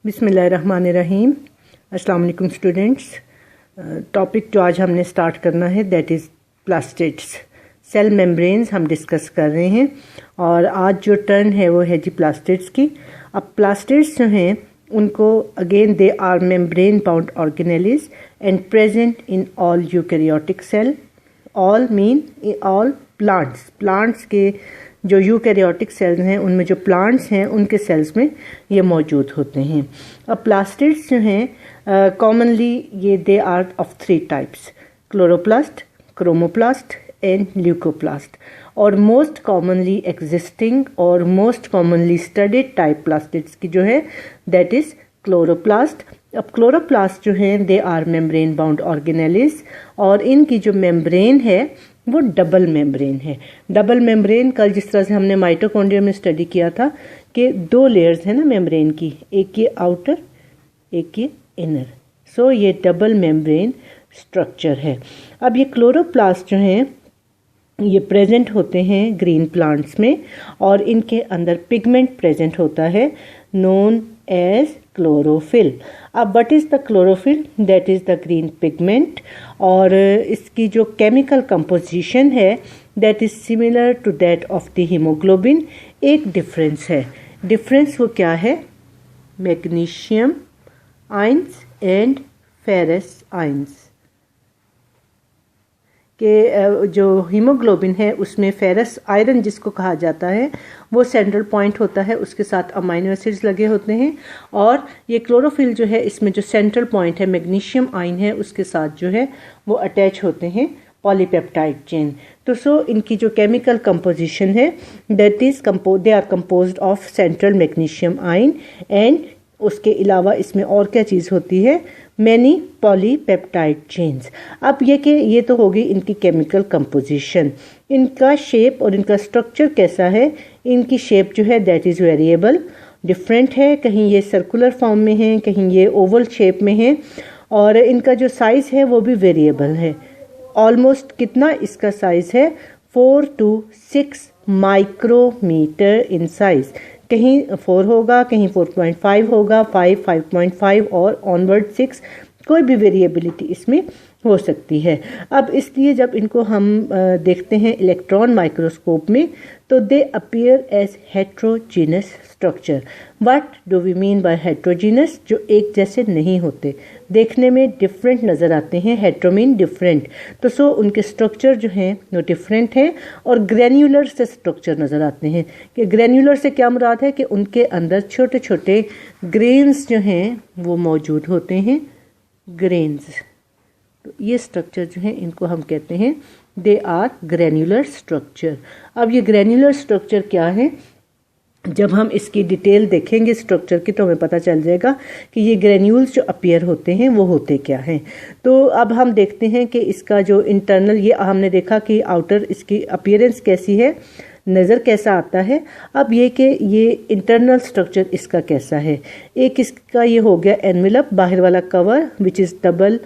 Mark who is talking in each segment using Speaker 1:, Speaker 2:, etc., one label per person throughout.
Speaker 1: बिस्मिल्लाहिर्रहमानिर्रहीम। अस्सलाम वालेकुम स्टूडेंट्स। टॉपिक जो आज हमने स्टार्ट करना है that is plastids, cell membranes हम डिस्कस कर रहे हैं और आज जो टर्न है वो है जी प्लास्टिड्स की। अब प्लास्टिड्स जो हैं उनको again they are membrane bound organelles and present in all eukaryotic cell. All mean all plants के जो यूकैरियोटिक सेल्स हैं उनमें जो प्लांट्स हैं उनके सेल्स में ये मौजूद होते हैं। अब प्लास्टिड्स जो हैं कॉमनली ये they are of 3 types, chloroplast, chromoplast and leucoplast. और मोस्ट कॉमनली एग्जिस्टिंग और most commonly studied type plastids की जो है दैट इज़ क्लोरोप्लास्ट। अब क्लोरोप्लास्ट जो हैं they are membrane bound organelles और इनकी जो मेम्ब्रेन है वो डबल मेम्ब्रेन है। डबल मेम्ब्रेन कल जिस तरह से हमने माइटोकॉन्ड्रिया में स्टडी किया था कि 2 लेयर्स हैं ना मेम्ब्रेन की, एक ये आउटर एक ये इनर। सो ये डबल मेम्ब्रेन स्ट्रक्चर है। अब ये क्लोरोप्लास्ट जो हैं ये प्रेजेंट होते हैं ग्रीन प्लांट्स में और इनके अंदर पिगमेंट प्रेजेंट होता है नोन एज क्लोरोफिल। अब what is the chlorophyll? That is the green pigment और इसकी जो केमिकल कंपोजिशन है that is similar to that of the haemoglobin. एक डिफरेंस है, डिफरेंस वो क्या है? Magnesium ions and ferrous ions के जो हीमोग्लोबिन है उसमें फेरस आयरन जिसको कहा जाता है वो सेंट्रल पॉइंट होता है, उसके साथ अमाइनो एसिड्स लगे होते हैं। और ये क्लोरोफिल जो है इसमें जो सेंट्रल पॉइंट है मैग्नीशियम आयन है उसके साथ जो है वो अटैच होते हैं पॉलीपेप्टाइड चेन। तो सो इनकी जो केमिकल कंपोजिशन है that is they are composed of central magnesium ion and उसके अलावा इसमें और क्या चीज़ होती है? Many polypeptide chains. अब ये तो होगी इनकी केमिकल कंपोजिशन। इनका शेप और इनका स्ट्रक्चर कैसा है? इनकी शेप जो है दैट इज़ वेरिएबल, डिफरेंट है। कहीं ये सर्कुलर फॉर्म में है, कहीं ये ओवल शेप में है और इनका जो साइज़ है वो भी वेरिएबल है। ऑलमोस्ट कितना इसका साइज़ है? 4 to 6 माइक्रोमीटर इन साइज़। कहीं 4 होगा, कहीं 4.5 होगा, 5, 5.5 और ऑनवर्ड 6, कोई भी वेरिएबिलिटी इसमें हो सकती है। अब इसलिए जब इनको हम देखते हैं इलेक्ट्रॉन माइक्रोस्कोप में तो they appear as heterogeneous structure. What do we mean by heterogeneous? जो एक जैसे नहीं होते, देखने में डिफरेंट नज़र आते हैं। हेट्रो मीन डिफरेंट, तो सो उनके स्ट्रक्चर जो हैं वो डिफरेंट हैं और ग्रैन्युलर से स्ट्रक्चर नज़र आते हैं। कि ग्रैन्युलर से क्या मुराद है? कि उनके अंदर छोटे छोटे ग्रेन्स जो हैं वो मौजूद होते हैं, ग्रेन्स। तो ये स्ट्रक्चर जो है इनको हम कहते हैं दे आर ग्रैन्युलर स्ट्रक्चर। अब ये ग्रैन्युलर स्ट्रक्चर क्या है? जब हम इसकी डिटेल देखेंगे स्ट्रक्चर की तो हमें पता चल जाएगा कि ये ग्रैन्यूल्स जो अपीयर होते हैं वो होते क्या हैं। तो अब हम देखते हैं कि इसका जो इंटरनल, ये हमने देखा कि आउटर इसकी अपीयरेंस कैसी है, नज़र कैसा आता है। अब ये कि ये इंटरनल स्ट्रक्चर इसका कैसा है। एक इसका ये हो गया एनवेलप, बाहर वाला cover which is double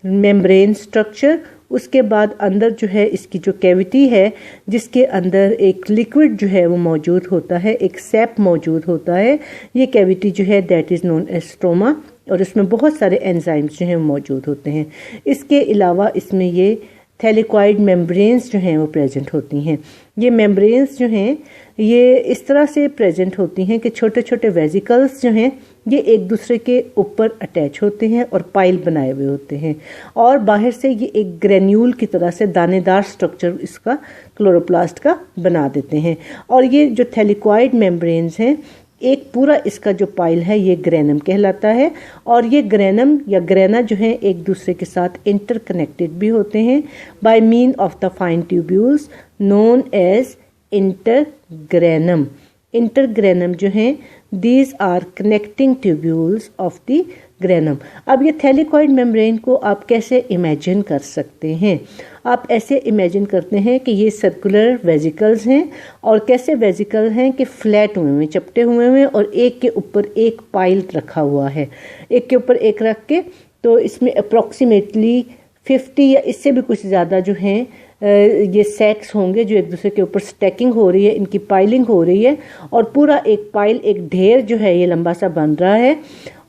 Speaker 1: membrane structure. उसके बाद अंदर जो है इसकी जो कैविटी है जिसके अंदर एक लिक्विड जो है वो मौजूद होता है, एक सैप मौजूद होता है। ये कैविटी जो है that is known as stroma और इसमें बहुत सारे एंजाइम्स जो हैं मौजूद होते हैं। इसके अलावा इसमें ये थैलेकॉइड मेम्ब्रेन्स जो हैं वो प्रेजेंट होती हैं। ये मेम्ब्रेन्स जो हैं ये इस तरह से प्रेजेंट होती हैं कि छोटे छोटे वेजिकल्स जो हैं ये एक दूसरे के ऊपर अटैच होते हैं और पाइल बनाए हुए होते हैं और बाहर से ये एक ग्रैन्यूल की तरह से दानेदार स्ट्रक्चर इसका क्लोरोप्लास्ट का बना देते हैं। और ये जो थैलेकॉइड मेम्ब्रेन्स हैं एक पूरा इसका जो पाइल है ये ग्रेनम कहलाता है और ये ग्रेनम या ग्रेना जो है एक दूसरे के साथ इंटरकनेक्टेड भी होते हैं by mean of the fine tubules known as intergranum. Intergranum जो हैं these are connecting tubules of the granum. अब ये थैलेकॉइड मेम्ब्रेन को आप कैसे इमेजिन कर सकते हैं? आप ऐसे इमेजिन करते हैं कि ये सर्कुलर वेजिकल्स हैं और कैसे वेजिकल हैं कि फ्लैट हुए हुए, चपटे हुए हुए और एक के ऊपर एक पाइल रखा हुआ है, एक के ऊपर एक रख के। तो इसमें अप्रॉक्सीमेटली 50 या इससे भी कुछ ज़्यादा जो हैं ये सैक्स होंगे जो एक दूसरे के ऊपर स्टैकिंग हो रही है, इनकी पाइलिंग हो रही है और पूरा एक पाइल, एक ढेर जो है ये लंबा सा बन रहा है।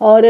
Speaker 1: और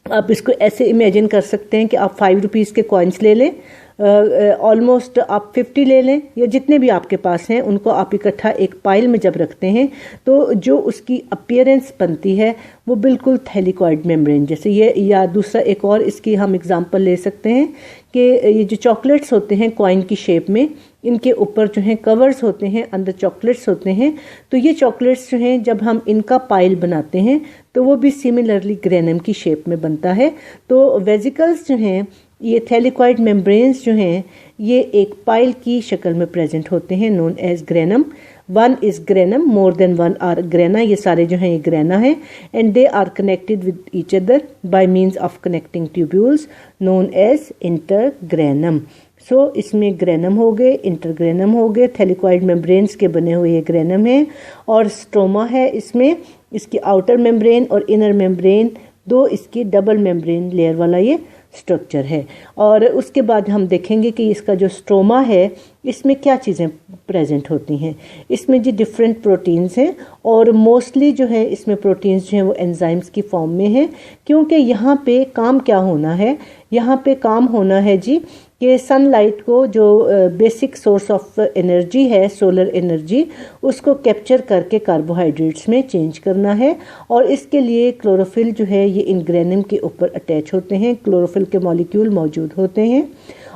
Speaker 1: आप इसको ऐसे इमेजिन कर सकते हैं कि आप 5 रुपीज़ के कॉइन्स ले लें, ऑलमोस्ट आप 50 ले लें या जितने भी आपके पास हैं, उनको आप इकट्ठा एक पाइल में जब रखते हैं तो जो उसकी अपीयरेंस बनती है वो बिल्कुल थैलिकॉइड मेम्ब्रेन जैसे ये। या दूसरा एक और इसकी हम एग्जांपल ले सकते हैं कि ये जो चॉकलेट्स होते हैं कॉइन की शेप में, इनके ऊपर जो है कवर्स होते हैं, अंदर चॉकलेट्स होते हैं। तो ये चॉकलेट्स जो हैं जब हम इनका पाइल बनाते हैं तो वो भी सिमिलरली ग्रेनम की शेप में बनता है। तो वेजिकल्स जो हैं, ये थैलिकॉइड मेम्ब्रेन्स जो हैं, ये एक पाइल की शक्ल में प्रेजेंट होते हैं, known as granum. One is granum, more than one are grana, ये सारे जो हैं ये ग्रेना है। And they are connected with each other by means of connecting tubules known as intergranum. So इसमें ग्रेनम हो गए, इंटरग्रेनम हो गए, थैलिकॉइड मेम्ब्रेन्स के बने हुए ये ग्रेनम है। और स्ट्रोमा है इसमें, इसकी आउटर मेम्ब्रेन और इनर मेम्ब्रेन, दो इसकी डबल मेम्ब्रेन लेयर वाला ये स्ट्रक्चर है। और उसके बाद हम देखेंगे कि इसका जो स्ट्रोमा है इसमें क्या चीज़ें प्रेजेंट होती हैं। इसमें जी डिफरेंट प्रोटीन्स हैं और मोस्टली जो है इसमें प्रोटीन्स जो हैं वो एंजाइम्स की फॉर्म में है, क्योंकि यहाँ पे काम क्या होना है, यहाँ पे काम होना है जी कि सनलाइट को, जो बेसिक सोर्स ऑफ एनर्जी है सोलर एनर्जी, उसको कैप्चर करके कार्बोहाइड्रेट्स में चेंज करना है। और इसके लिए क्लोरोफिल जो है ये इन ग्रेनम के ऊपर अटैच होते हैं, क्लोरोफिल के मॉलिक्यूल मौजूद होते हैं।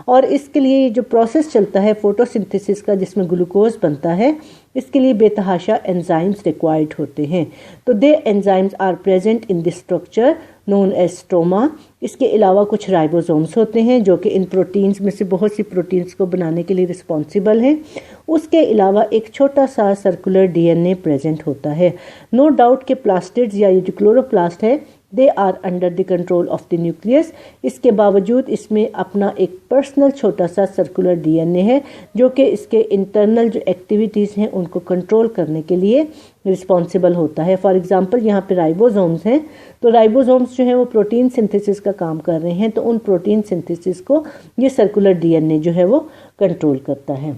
Speaker 1: और इसके लिए ये जो प्रोसेस चलता है फोटोसिंथेसिस का जिसमें ग्लूकोज बनता है, इसके लिए बेतहाशा एंजाइम्स रिक्वायर्ड होते हैं। तो they enzymes are present in this structure known as stroma. इसके अलावा कुछ राइबोसोम्स होते हैं जो कि इन प्रोटीन्स में से बहुत सी प्रोटीन्स को बनाने के लिए रिस्पॉन्सिबल हैं। उसके अलावा एक छोटा सा सर्कुलर डीएनए प्रेजेंट होता है। नो डाउट के प्लास्टिड्स या ये जो क्लोरोप्लास्ट है, they are under the control of the nucleus. इसके बावजूद इसमें अपना एक पर्सनल छोटा सा सर्कुलर डीएनए है जो कि इसके इंटरनल जो एक्टिविटीज़ हैं उनको कंट्रोल करने के लिए रिस्पॉन्सिबल होता है। फॉर एग्जांपल यहाँ पे राइबोसोम्स हैं, तो राइबोसोम्स जो हैं वो प्रोटीन सिंथेसिस का काम कर रहे हैं, तो उन प्रोटीन सिंथेसिस को ये सर्कुलर डीएनए जो है वो कंट्रोल करता है।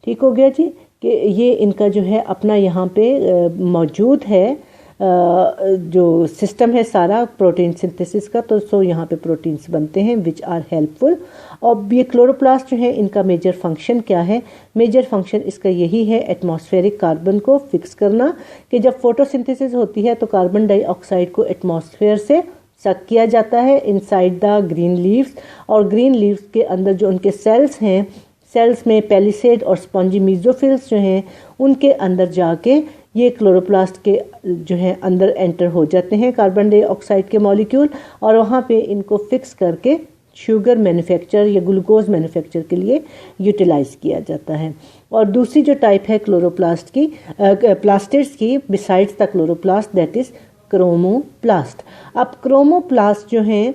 Speaker 1: ठीक हो गया जी कि ये इनका जो है अपना यहाँ पे मौजूद है जो सिस्टम है सारा प्रोटीन सिंथेसिस का। तो सो यहाँ पे प्रोटीन्स बनते हैं विच आर हेल्पफुल। और ये क्लोरोप्लास्ट जो है इनका मेजर फंक्शन क्या है, मेजर फंक्शन इसका यही है एटमॉस्फेरिक कार्बन को फिक्स करना, कि जब फोटोसिंथेसिस होती है तो कार्बन डाइऑक्साइड को एटमॉस्फेयर से सक किया जाता है इनसाइड द ग्रीन लीव्स। और ग्रीन लीव्स के अंदर जो उनके सेल्स हैं, सेल्स में पेलिसेड और स्पॉन्जी मीजोफिल्स जो हैं उनके अंदर जाके ये क्लोरोप्लास्ट के जो है अंदर एंटर हो जाते हैं कार्बन डाइऑक्साइड के मॉलिक्यूल, और वहाँ पे इनको फिक्स करके शुगर मैन्युफैक्चर या ग्लूकोज मैन्युफैक्चर के लिए यूटिलाइज किया जाता है। और दूसरी जो टाइप है क्लोरोप्लास्ट की, प्लास्टिड्स की, besides the chloroplast, that is chromoplast. अब क्रोमोप्लास्ट जो हैं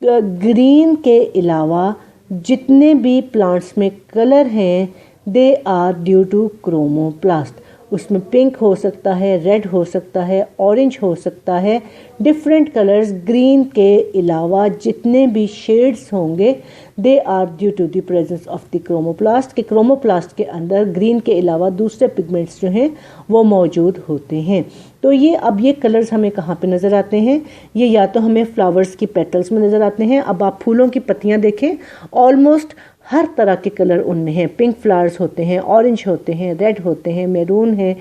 Speaker 1: ग्रीन के अलावा जितने भी प्लांट्स में कलर हैं they are due to chromoplast. उसमें पिंक हो सकता है, रेड हो सकता है, ऑरेंज हो सकता है, डिफरेंट कलर्स ग्रीन के अलावा जितने भी शेड्स होंगे they are due to the presence of the chromoplast. के क्रोमोप्लास्ट के अंदर ग्रीन के अलावा दूसरे पिगमेंट्स जो हैं वो मौजूद होते हैं। तो ये अब ये कलर्स हमें कहाँ पे नज़र आते हैं, ये या तो हमें फ्लावर्स की पेटल्स में नज़र आते हैं। अब आप फूलों की पत्तियाँ देखें, ऑलमोस्ट हर तरह के कलर उनमें हैं। पिंक फ्लावर्स होते हैं, ऑरेंज होते हैं, रेड होते हैं, मैरून है,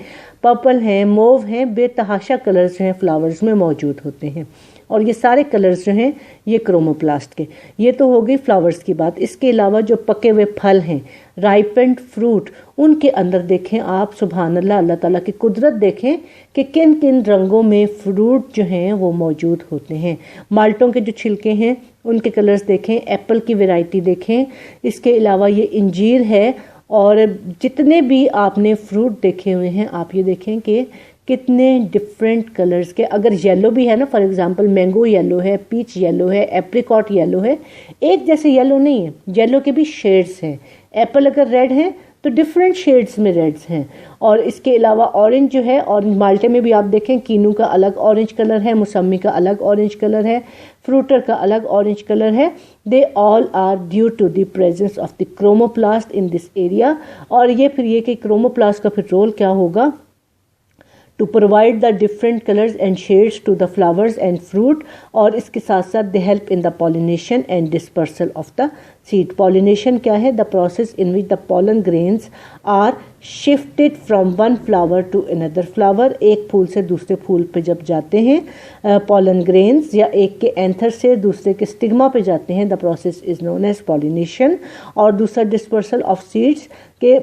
Speaker 1: पर्पल है, मोव हैं, बेतहाशा कलर्स जो हैं फ्लावर्स में मौजूद होते हैं। और ये सारे कलर्स जो हैं ये क्रोमोप्लास्ट के। ये तो हो गई फ्लावर्स की बात। इसके अलावा जो पके हुए फल हैं, राइपेंड फ्रूट, उनके अंदर देखें आप, सुभान अल्लाह, अल्लाह ताला की कुदरत देखें कि किन किन रंगों में फ्रूट जो हैं वो मौजूद होते हैं। माल्टों के जो छिलके हैं उनके कलर्स देखें, एप्पल की वैरायटी देखें, इसके अलावा ये इंजीर है। और जितने भी आपने फ्रूट देखे हुए हैं आप ये देखें कि कितने डिफरेंट कलर्स के, अगर येलो भी है ना, फॉर एग्जांपल मैंगो येलो है, पीच येलो है, एप्रिकॉट येलो है, एक जैसे येलो नहीं है, येलो के भी शेड्स हैं। एप्पल अगर रेड है तो डिफरेंट शेड्स में रेड्स हैं। और इसके अलावा ऑरेंज जो है, ऑरेंज माल्टे में भी आप देखें कीनू का अलग ऑरेंज कलर है, मौसमी का अलग ऑरेंज कलर है, फ्रूटर का अलग ऑरेंज कलर है। They all are due to the presence of the chromoplast in this area. और ये फिर ये कि क्रोमोप्लास्ट का फिर रोल क्या होगा, to provide the different colours and shades to the flowers and fruit. और इसके साथ साथ they help in the pollination and dispersal of the seed. Pollination क्या है, the process in which the pollen grains are shifted from one flower to another flower. एक फूल से दूसरे फूल पे जब जाते हैं पॉलन ग्रेन्स, या एक के एंथर से दूसरे के स्टिग्मा पे जाते हैं, the process is known as pollination. और दूसरा डिस्पर्सल ऑफ सीड्स के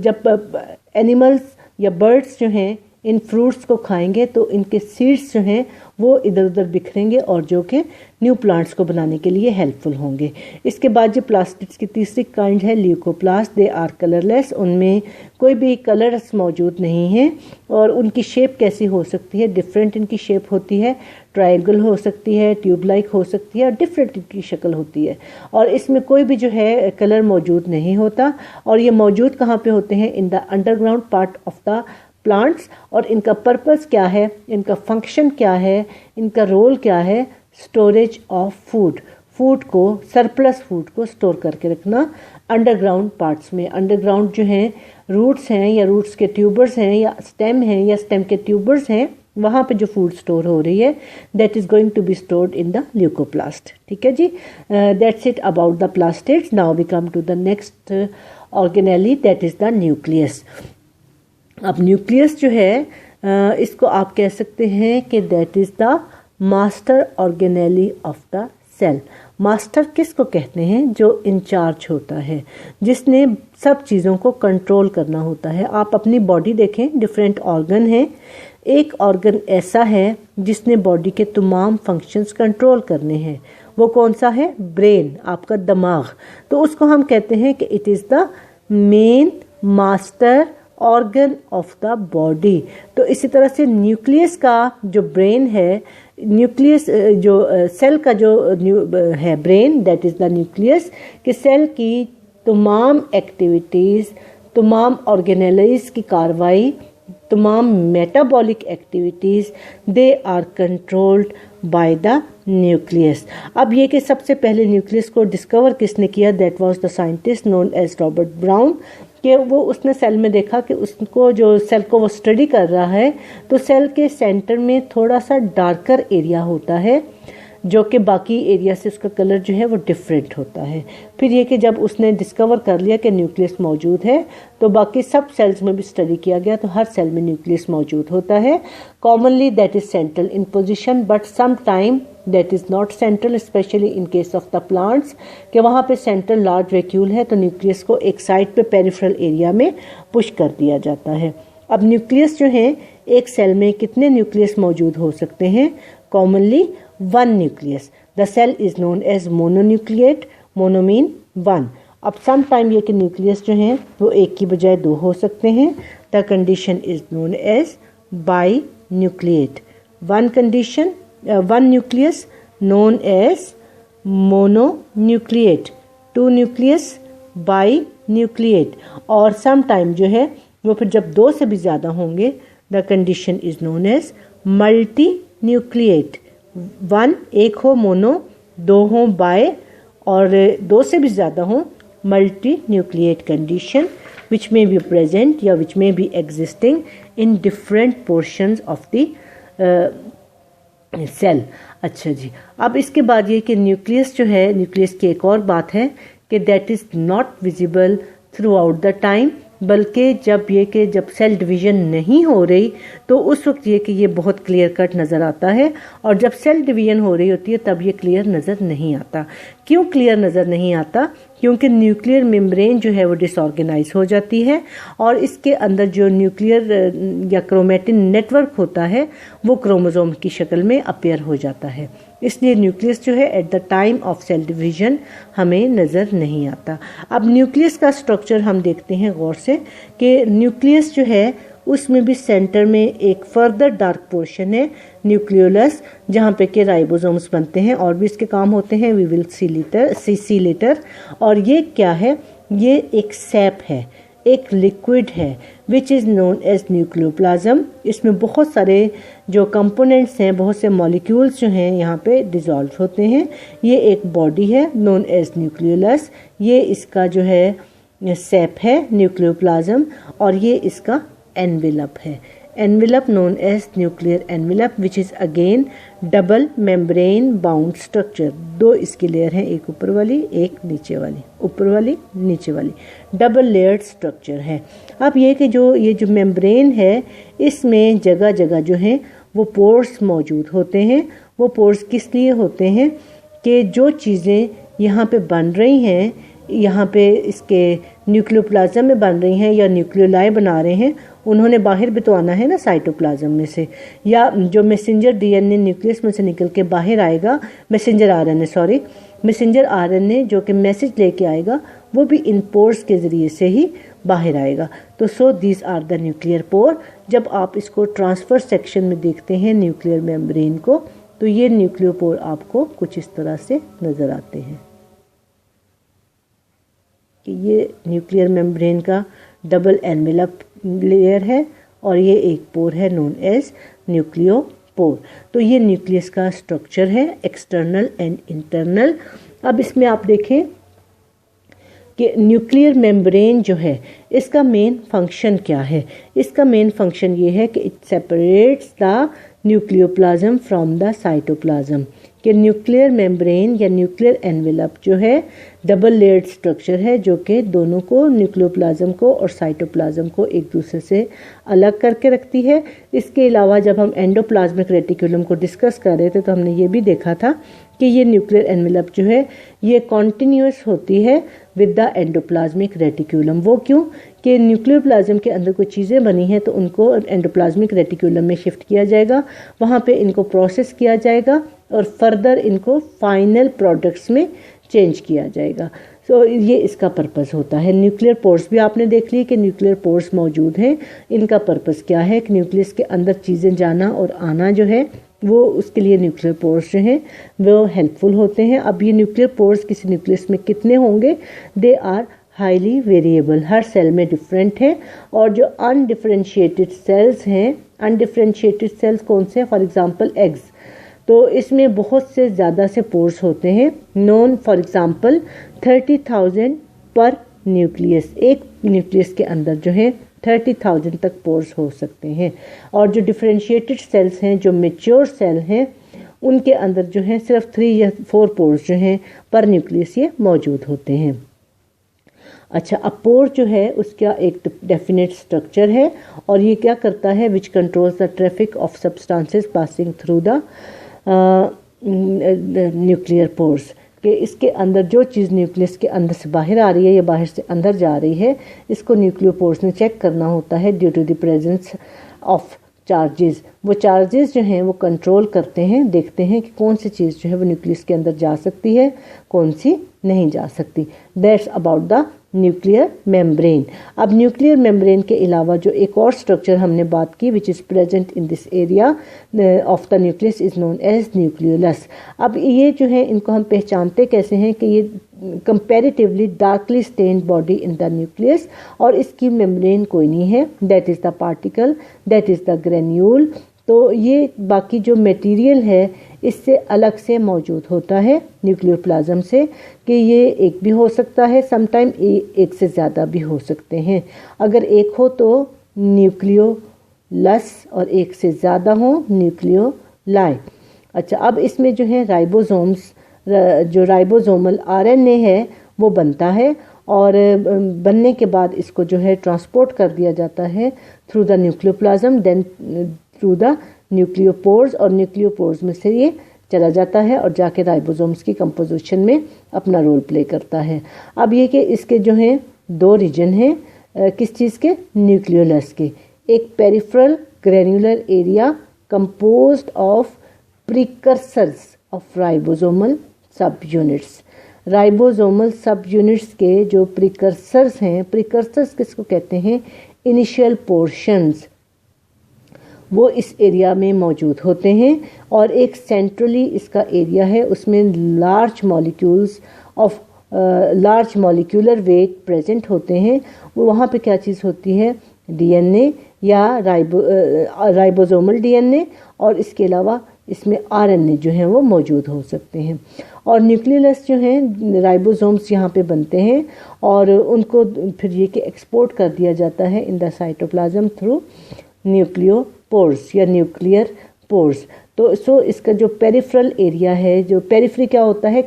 Speaker 1: जब एनिमल्स या बर्ड्स जो हैं इन फ्रूट्स को खाएंगे तो इनके सीड्स जो हैं वो इधर उधर बिखरेंगे और जो कि न्यू प्लांट्स को बनाने के लिए हेल्पफुल होंगे। इसके बाद जो प्लास्टिड्स की तीसरी काइंड है ल्यूकोप्लास्ट। दे आर कलरलेस, उनमें कोई भी कलर्स मौजूद नहीं है। और उनकी शेप कैसी हो सकती है, डिफरेंट इनकी शेप होती है, ट्रायंगल हो सकती है, ट्यूब लाइक हो सकती है, और डिफरेंट इनकी शक्ल होती है। और इसमें कोई भी जो है कलर मौजूद नहीं होता। और ये मौजूद कहाँ पे होते हैं, in the underground part of the plants. और इनका पर्पस क्या है, इनका फंक्शन क्या है, इनका रोल क्या है, स्टोरेज ऑफ फूड, फूड को, सरप्लस फूड को स्टोर करके रखना अंडरग्राउंड पार्ट्स में। अंडरग्राउंड जो हैं रूट्स हैं या रूट्स के ट्यूबर्स हैं या स्टेम हैं या स्टेम के ट्यूबर्स हैं, वहाँ पे जो फूड स्टोर हो रही है that is going to be stored in the leucoplast. ठीक है जी, that's it about the plastids. Now we come to the next organelle, that is the nucleus. अब न्यूक्लियस जो है इसको आप कह सकते हैं कि that is the master organelle of the cell. Master किसको कहते हैं, जो इंचार्ज होता है, जिसने सब चीज़ों को कंट्रोल करना होता है। आप अपनी बॉडी देखें, डिफरेंट ऑर्गन हैं। एक ऑर्गन ऐसा है जिसने बॉडी के तमाम फंक्शंस कंट्रोल करने हैं, वो कौन सा है, ब्रेन, आपका दिमाग। तो उसको हम कहते हैं कि it is the main master organ of the body. तो इसी तरह से न्यूक्लियस का जो ब्रेन है, न्यूक्लियस जो सेल का जो है brain, that is the nucleus, कि सेल की तमाम एक्टिविटीज़, तमाम ऑर्गेनेलीज की कार्रवाई, तमाम metabolic activities, they are controlled by the nucleus. अब ये कि सबसे पहले न्यूक्लियस को डिस्कवर किसने किया, that was the scientist known as Robert Brown. कि वो उसने सेल में देखा कि उसको जो सेल को वो स्टडी कर रहा है तो सेल के सेंटर में थोड़ा सा डार्कर एरिया होता है जो कि बाकी एरिया से उसका कलर जो है वो डिफरेंट होता है। फिर ये कि जब उसने डिस्कवर कर लिया कि न्यूक्लियस मौजूद है तो बाकी सब सेल्स में भी स्टडी किया गया तो हर सेल में न्यूक्लियस मौजूद होता है। Commonly that is central in position but some time that is not central, specially in case of the plants, कि वहाँ पे सेंट्रल लार्ज वैक्यूल है तो न्यूक्लियस को एक साइड पे पेरिफेरल एरिया में पुश कर दिया जाता है। अब न्यूक्लियस जो है, एक सेल में कितने न्यूक्लियस मौजूद हो सकते हैं, commonly one nucleus. The cell is known as mononucleate, mono mean one. अब सम टाइम ये कि न्यूक्लियस जो हैं वो एक की बजाय दो हो सकते हैं। The condition is known as binucleate. One condition, one nucleus known as mononucleate, two nucleus binucleate, और सम टाइम जो है वो फिर जब दो से भी ज़्यादा होंगे the condition is known as multinucleate. One एक हो मोनो, दो हो बाय, और दो से भी ज़्यादा हो मल्टी न्यूक्लिएट कंडीशन विच में बी प्रेजेंट या विच में be existing in different portions of the cell. अच्छा जी, अब इसके बाद ये कि न्यूक्लियस जो है, न्यूक्लियस की एक और बात है कि that is not visible through out the time, बल्कि जब सेल डिवीज़न नहीं हो रही तो उस वक्त ये कि ये बहुत क्लियर कट नज़र आता है, और जब सेल डिवीज़न हो रही होती है तब ये क्लियर नज़र नहीं आता। क्यों क्लियर नज़र नहीं आता, क्योंकि न्यूक्लियर मेम्ब्रेन जो है वो डिसऑर्गेनाइज हो जाती है और इसके अंदर जो न्यूक्लियर या क्रोमेटिन नेटवर्क होता है वो क्रोमोसोम की शक्ल में अपीयर हो जाता है। इसलिए न्यूक्लियस जो है at the time of cell division हमें नज़र नहीं आता। अब न्यूक्लियस का स्ट्रक्चर हम देखते हैं गौर से कि न्यूक्लियस जो है उसमें भी सेंटर में एक फर्दर डार्क पोर्शन है न्यूक्लियोलस, जहाँ पे के राइबोसोम्स बनते हैं और भी इसके काम होते हैं, वी विल सी लेटर। और ये क्या है, ये एक सैप है, एक लिक्विड है which is known as nucleoplasm. इसमें बहुत सारे जो कंपोनेंट्स हैं, बहुत से मॉलिक्यूल्स जो हैं यहाँ पे डिज़ोल्व होते हैं। ये एक बॉडी है नोन एज न्यूक्लियोलस, ये इसका जो है सेप है न्यूक्लियोप्लाज्म, और ये इसका एनवेलप है, envelope known as nuclear envelope which is again double membrane bound structure. दो इसकी लेयर हैं, एक ऊपर वाली एक नीचे वाली, ऊपर वाली नीचे वाली, डबल लेयर्ड स्ट्रक्चर है। अब ये कि जो ये जो मेम्ब्रेन है इसमें जगह जगह जो है वो पोर्स मौजूद होते हैं। वो पोर्स किस लिए होते हैं कि जो चीज़ें यहाँ पे बन रही हैं, यहाँ पे इसके न्यूक्लियोप्लाज्म में बन रही हैं या न्यूक्लियोलाई बना रहे हैं, उन्होंने बाहर भी तो आना है ना साइटोप्लाज्म में से, या जो मैसेंजर डीएनए न्यूक्लियस में से निकल के बाहर आएगा, मैसेंजर आरएनए जो कि मैसेज लेके आएगा, वो भी इन पोर्स के ज़रिए से ही बाहर आएगा। तो so these are the nuclear pore. जब आप इसको ट्रांसफर सेक्शन में देखते हैं न्यूक्लियर मेम्ब्रेन को, तो ये न्यूक्लियोपोर आपको कुछ इस तरह से नज़र आते हैं कि ये न्यूक्लियर मेम्ब्रेन का डबल एनवेलप लेयर है और ये एक पोर है नोन एज न्यूक्लियोपोर। तो ये न्यूक्लियस का स्ट्रक्चर है, एक्सटर्नल एंड इंटरनल। अब इसमें आप देखें कि न्यूक्लियर मेम्ब्रेन जो है इसका मेन फंक्शन क्या है। इसका मेन फंक्शन ये है कि it separates the nucleoplasm from the cytoplasm. कि न्यूक्लियर मेम्ब्रेन या न्यूक्लियर एनवेलप जो है डबल लेयर्ड स्ट्रक्चर है, जो कि दोनों को, न्यूक्लियोप्लाज्म को और साइटोप्लाज्म को एक दूसरे से अलग करके रखती है। इसके अलावा जब हम एंडोप्लाज्मिक रेटिकुलम को डिस्कस कर रहे थे तो हमने ये भी देखा था कि ये न्यूक्लियर एनवेलप जो है ये कॉन्टिन्यूस होती है विद द एंडोप्लाज्मिक रेटिकुलम। वो क्यों कि न्यूक्लियोप्लाज्म के अंदर कोई चीज़ें बनी हैं तो उनको एंडोप्लाज्मिक रेटिकुलम में शिफ्ट किया जाएगा, वहाँ पे इनको प्रोसेस किया जाएगा और फर्दर इनको फाइनल प्रोडक्ट्स में चेंज किया जाएगा। तो ये इसका पर्पस होता है। न्यूक्लियर पोर्स भी आपने देख ली कि न्यूक्लियर पोर्स मौजूद हैं। इनका पर्पस क्या है कि न्यूक्लियस के अंदर चीज़ें जाना और आना जो है वो, उसके लिए न्यूक्लियर पोर्स जो हैं वो हेल्पफुल होते हैं। अब ये न्यूक्लियर पोर्स किसी न्यूक्लियस में कितने होंगे, दे आर हाईली वेरिएबल, हर सेल में डिफरेंट है। और जो अनडिफरेंशिएटेड सेल्स हैं, अनडिफरेंशिएटेड सेल्स कौन से हैं, फॉर एग्जांपल एग्स, तो इसमें बहुत से ज़्यादा से पोर्स होते हैं। नॉन फॉर एग्जांपल 30,000 पर न्यूक्लियस, एक न्यूक्लियस के अंदर जो है 30,000 तक पोर्स हो सकते हैं। और जो डिफरेंशिएटेड सेल्स हैं, जो मैच्योर सेल हैं, उनके अंदर जो है सिर्फ 3 या 4 पोर्स जो हैं पर न्यूक्लियस ये मौजूद होते हैं। अच्छा, अब पोर जो है उसका एक डेफिनेट स्ट्रक्चर है और ये क्या करता है, विच controls the traffic of substances passing through the nuclear pores. कि इसके अंदर जो चीज़ न्यूक्लियस के अंदर से बाहर आ रही है या बाहर से अंदर जा रही है, इसको न्यूक्लियोपोर्स ने चेक करना होता है due to the presence of charges. वो चार्जेस जो हैं वो कंट्रोल करते हैं, देखते हैं कि कौन सी चीज़ जो है वो न्यूक्लियस के अंदर जा सकती है, कौन सी नहीं जा सकती। That's about the nuclear membrane. अब न्यूक्लियर मेम्ब्रेन के अलावा जो एक और स्ट्रक्चर हमने बात की which is present in this area of the nucleus is known as nucleolus. अब ये जो है इनको हम पहचानते कैसे हैं कि ये comparatively darkly stained body in the nucleus और इसकी मेम्ब्रेन कोई नहीं है, that is the particle, that is the granule. तो ये बाकी जो मटेरियल है इससे अलग से मौजूद होता है न्यूक्लियोप्लाज्म से, कि ये एक भी हो सकता है, समटाइम एक से ज़्यादा भी हो सकते हैं। अगर एक हो तो न्यूक्लियोलस और एक से ज़्यादा हो न्यूक्लियोलाई। अच्छा, अब इसमें जो है राइबोसोम्स, जो राइबोसोमल आरएनए है वो बनता है और बनने के बाद इसको जो है ट्रांसपोर्ट कर दिया जाता है through the nucleoplasm, then through the nucleopores, और न्यूक्लियोपोर्स में से ये चला जाता है और जाके राइबोसोम्स की कंपोजिशन में अपना रोल प्ले करता है। अब ये कि इसके जो हैं 2 रीजन हैं किस चीज़ के, न्यूक्लियोलस के। एक peripheral granular area composed of precursors of ribosomal सब यूनिट्स। राइबोसोमल सब यूनिट्स के जो प्रिकर्सर्स हैं, प्रिकर्सर्स किसको कहते हैं, इनिशियल पोर्शंस, वो इस एरिया में मौजूद होते हैं। और एक सेंट्रली इसका एरिया है, उसमें large molecules of large molecular weight present होते हैं, वो वहाँ पे क्या चीज़ होती है, डीएनए या राइबोसोमल डीएनए, और इसके अलावा इसमें आरएनए जो है वो मौजूद हो सकते हैं। और न्यूक्लियस जो हैं राइबोसोम्स यहाँ पे बनते हैं और उनको फिर ये कि एक्सपोर्ट कर दिया जाता है इन द साइटोप्लाज्म थ्रू न्यूक्लियोपोर्स या न्यूक्लियर पोर्स। तो इसका जो पेरिफेरल एरिया है, जो पेरिफेरी क्या होता है,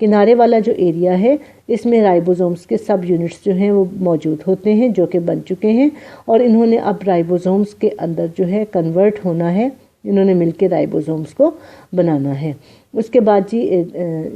Speaker 1: किनारे वाला जो एरिया है, इसमें राइबोसोम्स के सब यूनिट्स जो हैं वो मौजूद होते हैं जो कि बन चुके हैं, और इन्होंने अब राइबोसोम्स के अंदर जो है कन्वर्ट होना है, इन्होंने मिलकर राइबोसोम्स को बनाना है। उसके बाद जी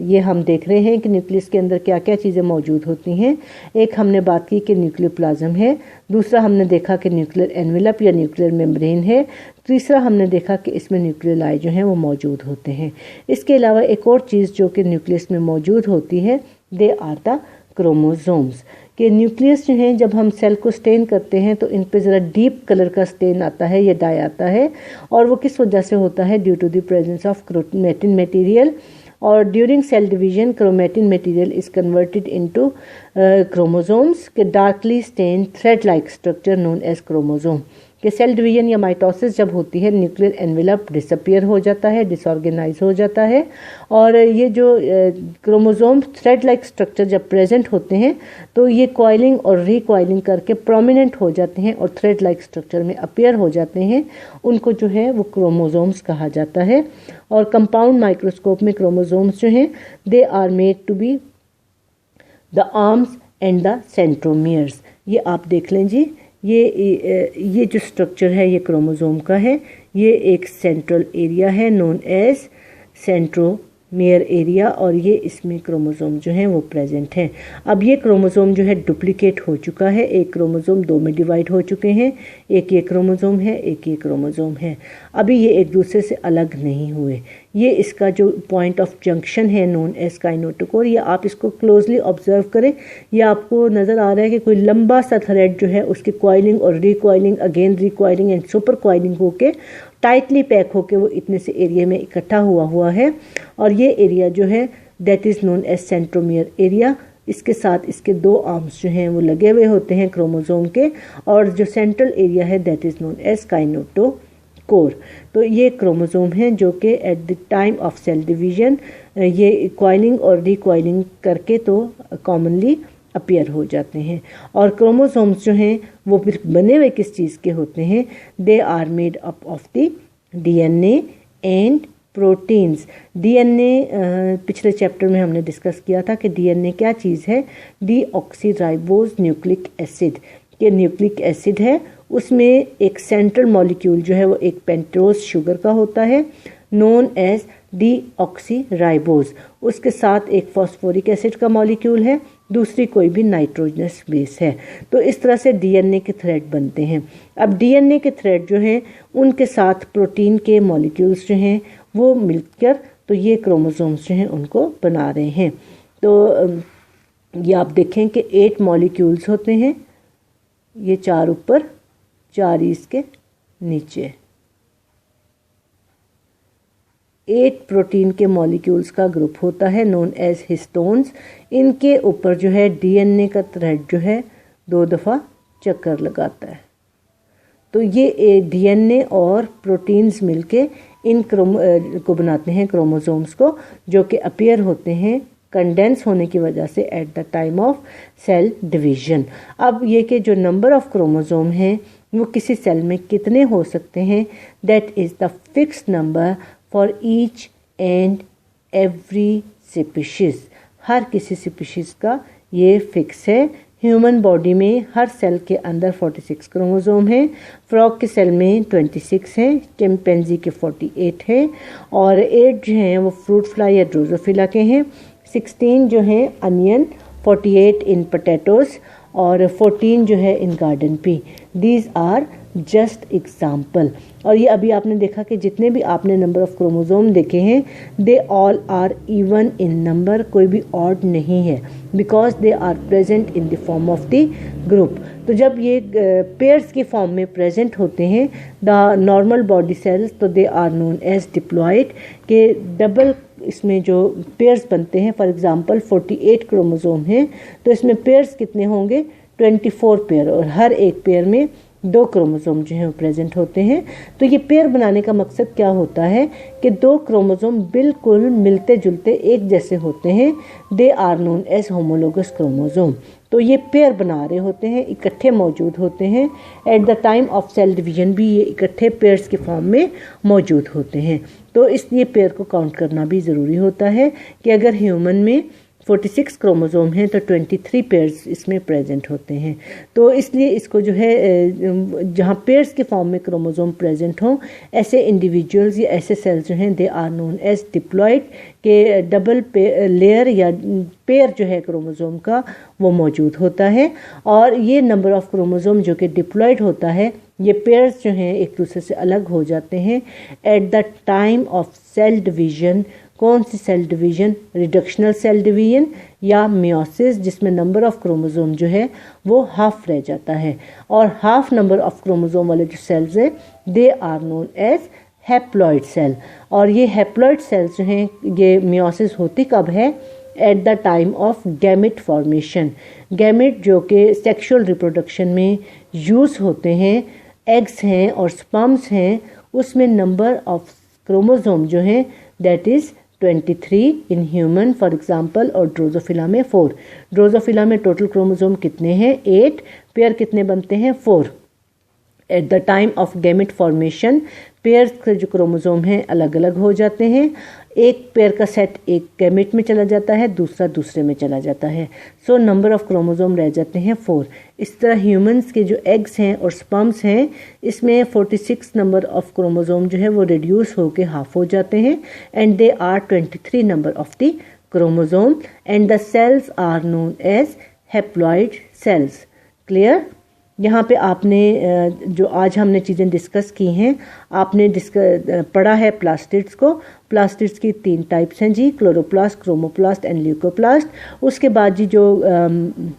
Speaker 1: ये हम देख रहे हैं कि न्यूक्लियस के अंदर क्या क्या चीज़ें मौजूद होती हैं। एक हमने बात की कि न्यूक्लियोप्लाज्म है, दूसरा हमने देखा कि न्यूक्लियर एनवेलप या न्यूक्लियर मेम्ब्रेन है, तीसरा हमने देखा कि इसमें न्यूक्लियोलाई जो हैं वो मौजूद होते हैं। इसके अलावा एक और चीज़ जो कि न्यूक्लियस में मौजूद होती है, दे आर द क्रोमोसोम्स। कि न्यूक्लियस जो हैं जब हम सेल को स्टेन करते हैं तो इन पे ज़रा डीप कलर का स्टेन आता है या डाई आता है, और वो किस वजह से होता है, due to the presence of chromatin material. और during cell division chromatin material is converted into chromosomes के darkly stain thread like structure known as chromosome. कि सेल डिवीजन या माइटोसिस जब होती है, न्यूक्लियर एनवेलप डिसअपियर हो जाता है, डिसऑर्गेनाइज हो जाता है, और ये जो क्रोमोसोम थ्रेड लाइक स्ट्रक्चर जब प्रेजेंट होते हैं तो ये कॉइलिंग और रिकॉइलिंग करके प्रोमिनेंट हो जाते हैं और थ्रेड लाइक स्ट्रक्चर में अपीयर हो जाते हैं। उनको जो है वो क्रोमोसोम्स कहा जाता है। और कंपाउंड माइक्रोस्कोप में क्रोमोसोम्स जो हैं they are made to be the arms and the centromeres. ये आप देख लें जी, ये जो स्ट्रक्चर है ये क्रोमोसोम का है, ये एक सेंट्रल एरिया है नोन एज सेंट्रोमियर एरिया, और ये इसमें क्रोमोसोम जो हैं वो प्रेजेंट हैं। अब ये क्रोमोसोम जो है डुप्लीकेट हो चुका है, एक क्रोमोसोम दो में डिवाइड हो चुके हैं, एक ये क्रोमोसोम है, एक ये क्रोमोसोम है। अभी ये एक दूसरे से अलग नहीं हुए। ये इसका जो पॉइंट ऑफ जंक्शन है नोन एज काइनेटोकोर, ये आप इसको क्लोजली ऑब्जर्व करें, ये आपको नज़र आ रहा है कि कोई लंबा सा थ्रेड जो है उसकी कॉइलिंग और recoiling, again recoiling and super coiling होके टाइटली पैक होके वो इतने से एरिया में इकट्ठा हुआ है, और ये एरिया जो है that is known as centromere area. इसके साथ इसके दो आर्म्स जो हैं वो लगे हुए होते हैं क्रोमोसोम के, और जो सेंट्रल एरिया है that is known as kinetochore. तो ये क्रोमोसोम हैं जो कि at the time of cell division ये कॉइलिंग और रिकॉइलिंग करके तो कॉमनली अपीयर हो जाते हैं। और क्रोमोसोम्स जो हैं वो फिर बने हुए किस चीज़ के होते हैं, they are made up of the DNA and proteins. DNA पिछले चैप्टर में हमने डिस्कस किया था कि डीएनए क्या चीज़ है, डीऑक्सीराइबोज न्यूक्लिक एसिड। ये न्यूक्लिक एसिड है, उसमें एक सेंट्रल मॉलिक्यूल जो है वो एक पेंटोज शुगर का होता है नोन एज डीऑक्सीराइबोज, उसके साथ एक फॉस्फोरिक एसिड का मॉलिक्यूल है, दूसरी कोई भी नाइट्रोजनस बेस है। तो इस तरह से डीएनए के थ्रेड बनते हैं। अब डीएनए के थ्रेड जो हैं उनके साथ प्रोटीन के मॉलिक्यूल्स जो हैं वो मिलकर तो ये क्रोमोसोम्स जो हैं उनको बना रहे हैं। तो ये आप देखें कि 8 मॉलिक्यूल्स होते हैं, ये 4 ऊपर 4 इसके नीचे, 8 प्रोटीन के मॉलिक्यूल्स का ग्रुप होता है नोन एज हिस्टोन्स। इनके ऊपर जो है डीएनए का थ्रेड जो है 2 दफ़ा चक्कर लगाता है। तो ये डीएनए और प्रोटीन्स मिलके इन को बनाते हैं क्रोमोसोम्स को, जो कि अपीयर होते हैं कंडेंस होने की वजह से at the time of cell division. अब ये कि जो नंबर ऑफ क्रोमोसोम हैं वो किसी सेल में कितने हो सकते हैं, that is the fixed number for each and every species. हर किसी स्पीशीज़ का ये फिक्स है। ह्यूमन बॉडी में हर सेल के अंदर 46 क्रोमोसोम हैं, फ्रॉग के सेल में 26 हैं, चिंपैंजी के 48 हैं, और 8 जो हैं वो फ्रूट फ्लाई या ड्रोसोफिला के हैं, 16 जो हैं अनियन, 48 इन पोटैटोज, और 14 जो है in garden pea. These are just example. और ये अभी आपने देखा कि जितने भी आपने नंबर ऑफ क्रोमोसोम देखे हैं they all are even in number, कोई भी ऑड नहीं है, because they are present in the form of the group. तो जब ये पेयर्स के फॉर्म में प्रेजेंट होते हैं द नॉर्मल बॉडी सेल्स, तो they are known as diploid, के डबल इसमें जो पेयर्स बनते हैं, फॉर एग्जांपल 48 क्रोमोसोम हैं, तो इसमें पेयर्स कितने होंगे? 24 पेयर, और हर एक पेयर में 2 क्रोमोसोम जो हैं वो प्रेजेंट होते हैं। तो ये पेयर बनाने का मकसद क्या होता है कि 2 क्रोमोसोम बिल्कुल मिलते जुलते एक जैसे होते हैं, they are known as homologous chromosome. तो ये पेयर बना रहे होते हैं, इकट्ठे मौजूद होते हैं। At the time of cell division भी ये इकट्ठे पेयर्स के फॉर्म में मौजूद होते हैं। तो इसलिए पेयर को काउंट करना भी ज़रूरी होता है कि अगर ह्यूमन में 46 क्रोमोसोम हैं तो 23 पेयर्स इसमें प्रेजेंट होते हैं। तो इसलिए इसको जो है जहाँ पेयर्स के फॉर्म में क्रोमोसोम प्रेजेंट हों, ऐसे इंडिविजुअल्स या ऐसे सेल्स जो हैं they are known as diploid, के डबल लेयर या पेयर जो है क्रोमोसोम का वो मौजूद होता है। और ये नंबर ऑफ क्रोमोसोम जो कि डिप्लॉयड होता है, ये पेयर्स जो हैं एक दूसरे से अलग हो जाते हैं at the time of cell division. कौन सी cell division? Reductional cell division या मियोसिस, जिसमें नंबर ऑफ क्रोमोसोम जो है वो हाफ रह जाता है। और हाफ नंबर ऑफ क्रोमोसोम वाले जो सेल्स हैं they are known as haploid cell. और ये हैप्लॉइड सेल्स जो हैं, ये मियोसिस होती कब है? At the time of gamete formation. Gamete जो कि सेक्सुअल रिप्रोडक्शन में यूज़ होते हैं, एग्स हैं और स्पर्म्स हैं, उसमें नंबर ऑफ क्रोमोसोम जो हैं that is 23 in human for example, और ड्रोजोफिला में 4। ड्रोजोफिला में टोटल क्रोमोसोम कितने हैं? 8। पेयर कितने बनते हैं? 4। Eight the time of gamete formation pair के जो क्रोमोसोम हैं अलग अलग हो जाते हैं। एक पेयर का सेट एक गैमेट में चला जाता है, दूसरा दूसरे में चला जाता है। सो नंबर ऑफ क्रोमोसोम रह जाते हैं 4। इस तरह ह्यूमंस के जो एग्स हैं और स्पर्म्स हैं, इसमें 46 नंबर ऑफ क्रोमोसोम जो है वो रिड्यूस होकर हाफ हो जाते हैं and they are 23 number of the chromosome and the cells are known as haploid cells. Clear? यहाँ पे आपने जो आज हमने चीज़ें डिस्कस की हैं, आपने पढ़ा है प्लास्टिड्स को। प्लास्टिड्स की 3 टाइप्स हैं जी, क्लोरोप्लास्ट, क्रोमोप्लास्ट एंड ल्यूकोप्लास्ट। उसके बाद जी जो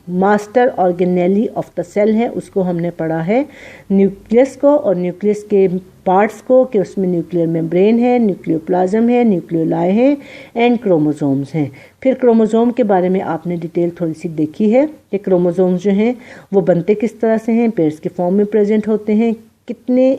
Speaker 1: master organelle of the cell है उसको हमने पढ़ा है न्यूक्लियस को, और न्यूक्लियस के पार्ट्स को कि उसमें न्यूक्लियर मेम्ब्रेन है, न्यूक्लियोप्लाज्म है, न्यूक्लियोलाई है एंड क्रोमोसोम्स हैं। फिर क्रोमोसोम के बारे में आपने डिटेल थोड़ी सी देखी है कि क्रोमोसोम्स जो हैं वो बनते किस तरह से हैं, पेयर्स के फॉर्म में प्रेजेंट होते हैं, कितने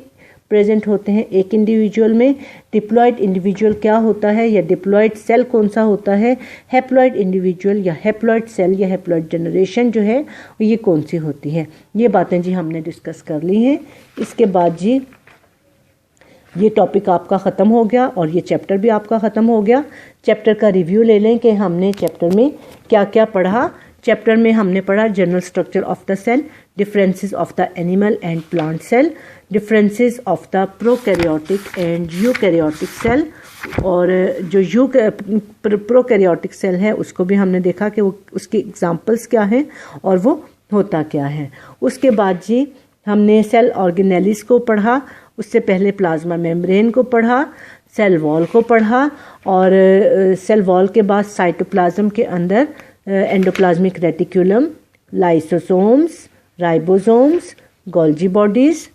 Speaker 1: प्रेजेंट होते हैं एक इंडिविजुअल में, डिप्लॉयड इंडिविजुअल क्या होता है या डिप्लॉयड सेल कौन सा होता है, हैप्लॉयड इंडिविजुअल या हैप्लॉयड सेल या हैप्लॉयड जनरेशन जो है ये कौन सी होती है। ये बातें जी हमने डिस्कस कर ली हैं। इसके बाद जी ये टॉपिक आपका ख़त्म हो गया और ये चैप्टर भी आपका ख़त्म हो गया। चैप्टर का रिव्यू ले लें कि हमने चैप्टर में क्या क्या पढ़ा। चैप्टर में हमने पढ़ा general structure of the cell, differences of the animal and plant cell, differences of the prokaryotic and eukaryotic cell, और जो प्रोकैरियोटिक सेल है उसको भी हमने देखा कि वो उसके एग्जांपल्स क्या हैं और वो होता क्या है। उसके बाद जी हमने सेल ऑर्गेनेलिस को पढ़ा, उससे पहले प्लाज्मा मेम्ब्रेन को पढ़ा, सेल वॉल को पढ़ा, और सेल वॉल के बाद साइटोप्लाज्म के अंदर endoplasmic reticulum, lysosomes, ribosomes, Golgi bodies,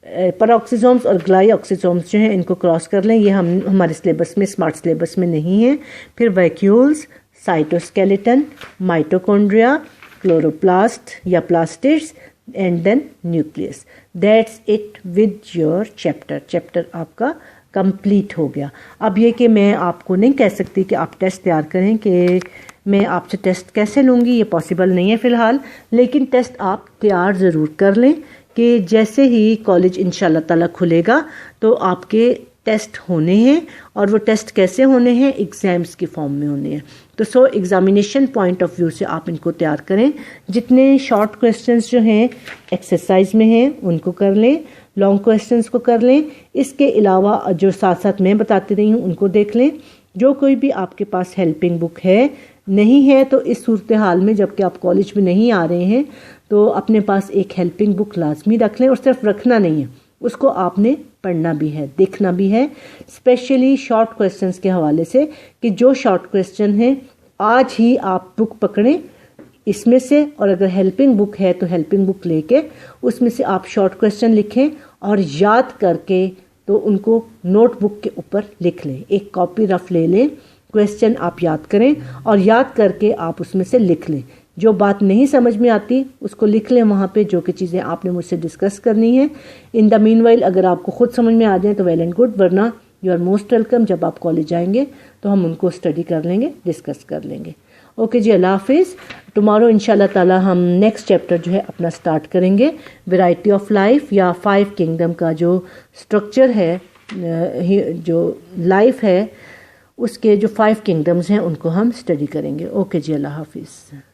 Speaker 1: peroxisomes और ग्लाइऑक्सिसोम्स जो हैं इनको क्रॉस कर लें, ये हम हमारे सिलेबस में, स्मार्ट सिलेबस में नहीं है। फिर वैक्यूल्स, साइटोस्केलेटन, माइटोकॉन्ड्रिया, क्लोरोप्लास्ट या plastids and then nucleus. That's it with your chapter. Chapter आपका कंप्लीट हो गया। अब ये कि मैं आपको नहीं कह सकती कि आप टेस्ट तैयार करें, कि मैं आपसे टेस्ट कैसे लूँगी, ये पॉसिबल नहीं है फ़िलहाल, लेकिन टेस्ट आप तैयार ज़रूर कर लें कि जैसे ही कॉलेज इंशाल्लाह ताला खुलेगा तो आपके टेस्ट होने हैं, और वो टेस्ट कैसे होने हैं, एग्ज़ाम्स की फॉर्म में होने हैं। तो सो एग्ज़ामिनेशन पॉइंट ऑफ व्यू से आप इनको तैयार करें। जितने शॉर्ट क्वेश्चंस जो हैं एक्सरसाइज में हैं उनको कर लें, लॉन्ग क्वेश्चंस को कर लें। इसके अलावा जो साथ साथ मैं बताती रही हूँ उनको देख लें। जो कोई भी आपके पास हेल्पिंग बुक है, नहीं है तो इस सूरत हाल में जबकि आप कॉलेज में नहीं आ रहे हैं तो अपने पास एक हेल्पिंग बुक लाजमी रख लें, और सिर्फ रखना नहीं है, उसको आपने पढ़ना भी है, देखना भी है, स्पेशली शॉर्ट क्वेश्चंस के हवाले से, कि जो शॉर्ट क्वेश्चन हैं आज ही आप बुक पकड़ें इसमें से, और अगर हेल्पिंग बुक है तो हेल्पिंग बुक लेके उसमें से आप शॉर्ट क्वेश्चन लिखें और याद करके तो उनको नोटबुक के ऊपर लिख लें, एक कॉपी रफ ले लें, क्वेश्चन आप याद करें और याद करके आप उसमें से लिख लें। जो बात नहीं समझ में आती उसको लिख लें वहाँ पे, जो कि चीज़ें आपने मुझसे डिस्कस करनी है। इन द मीनवाइल अगर आपको खुद समझ में आ जाए तो वेल एंड गुड, वरना यू आर मोस्ट वेलकम। जब आप कॉलेज आएंगे तो हम उनको स्टडी कर लेंगे, डिस्कस कर लेंगे। ओके जी, अल्लाह हाफिज़। टुमारो इंशाल्लाह ताला हम नेक्स्ट चैप्टर जो है अपना स्टार्ट करेंगे। वैरायटी ऑफ लाइफ या 5 किंगडम का जो स्ट्रक्चर है, जो लाइफ है उसके जो 5 किंगडम्स हैं उनको हम स्टडी करेंगे। ओके जी, अल्लाह हाफिज़।